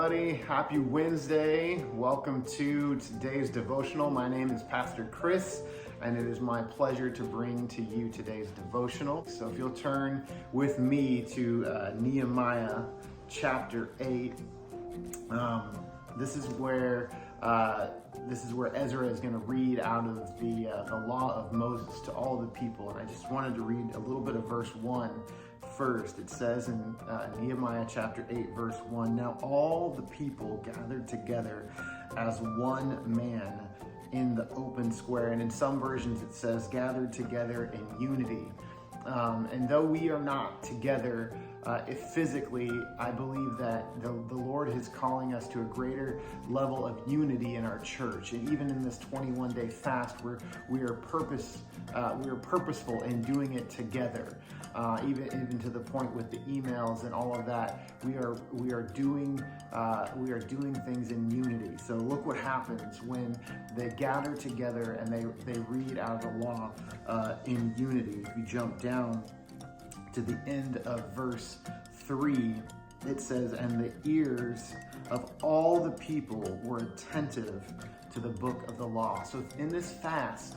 everybody. Happy Wednesday. Welcome to today's devotional. My name is Pastor Chris, and it is my pleasure to bring to you today's devotional. So if you'll turn with me to Nehemiah chapter 8, this is where Ezra is going to read out of the law of Moses to all the people. And I just wanted to read a little bit of verse 1 first. It says in Nehemiah chapter 8, verse 1, "Now all the people gathered together as one man in the open square." And in some versions it says gathered together in unity. And though we are not together physically, I believe that the Lord is calling us to a greater level of unity in our church. And even in this 21-day fast, we are purposeful in doing it together. Even to the point with the emails and all of that, we are doing things in unity. So look what happens when they gather together and they read out of the law in unity. If you jump down to the end of verse 3, it says, "And the ears of all the people were attentive to the book of the law." So in this fast,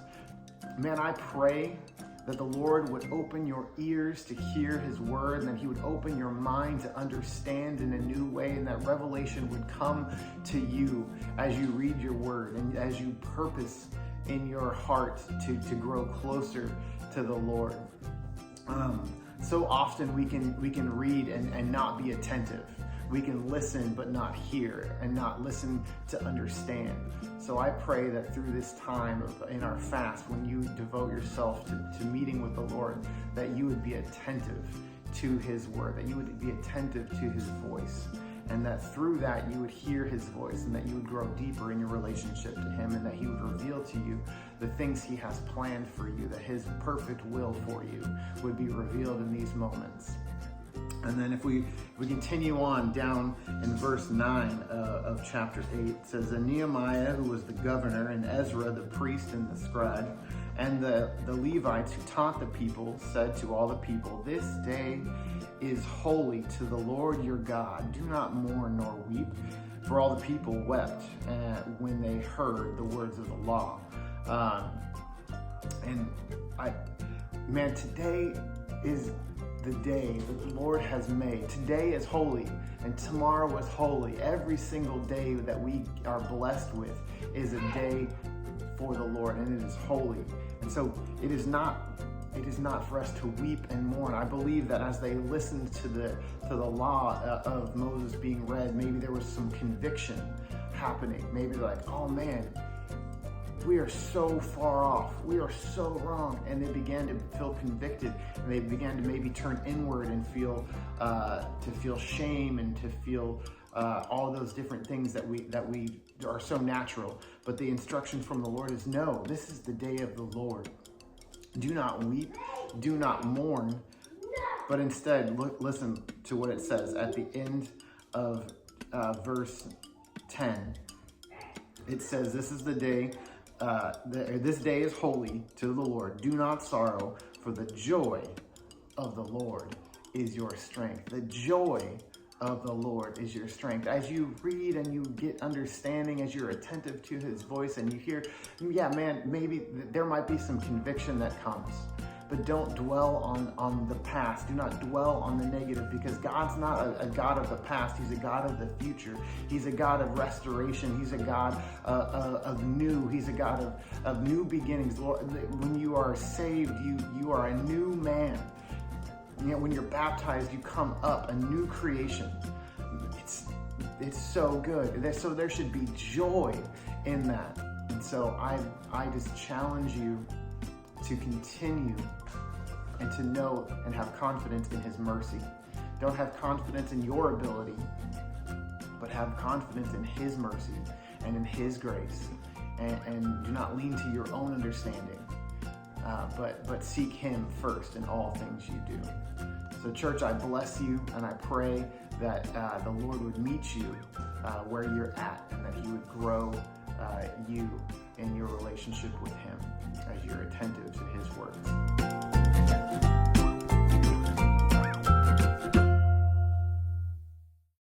man, I pray that the Lord would open your ears to hear his word, and that he would open your mind to understand in a new way, and that revelation would come to you as you read your word and as you purpose in your heart to grow closer to the Lord. So often we can read and not be attentive. We can listen but not hear, and not listen to understand. So I pray that through this time in our fast, when you devote yourself to meeting with the Lord, that you would be attentive to his word, that you would be attentive to his voice, and that through that you would hear his voice, and that you would grow deeper in your relationship to him, and that he would reveal to you the things he has planned for you, that his perfect will for you would be revealed in these moments. And then if we continue on down in verse 9 of chapter 8, it says, "And Nehemiah, who was the governor, and Ezra, the priest and the scribe, and the Levites who taught the people, said to all the people, 'This day is holy to the Lord your God. Do not mourn nor weep.' For all the people wept when they heard the words of the law." Today is the day that the Lord has made. Today is holy, and tomorrow is holy. Every single day that we are blessed with is a day for the Lord, and it is holy. And so it is not for us to weep and mourn. I believe that as they listened to the law of Moses being read, maybe there was some conviction happening. Maybe they're like, "Oh man, we are so far off. We are so wrong." And they began to feel convicted, and they began to maybe turn inward and feel shame, and to feel all those different things that we are so natural. But the instruction from the Lord is, no, this is the day of the Lord. Do not weep, do not mourn, but instead listen to what it says at the end of verse 10. It says, "This is the day. This day is holy to the Lord. Do not sorrow, for the joy of the Lord is your strength." The joy of the Lord is your strength. As you read and you get understanding, as you're attentive to his voice, and you hear, maybe there might be some conviction that comes. But don't dwell on the past. Do not dwell on the negative, because God's not a God of the past. He's a God of the future. He's a God of restoration. He's a God of new. He's a God of new beginnings. Lord, when you are saved, you are a new man. When you're baptized, you come up, a new creation. It's so good. So there should be joy in that. And so I just challenge you to continue and to know and have confidence in his mercy. Don't have confidence in your ability, but have confidence in his mercy and in his grace. And do not lean to your own understanding, but seek him first in all things you do. So church, I bless you, and I pray that the Lord would meet you where you're at, and that he would grow you in your relationship with him as you're attentive to his words.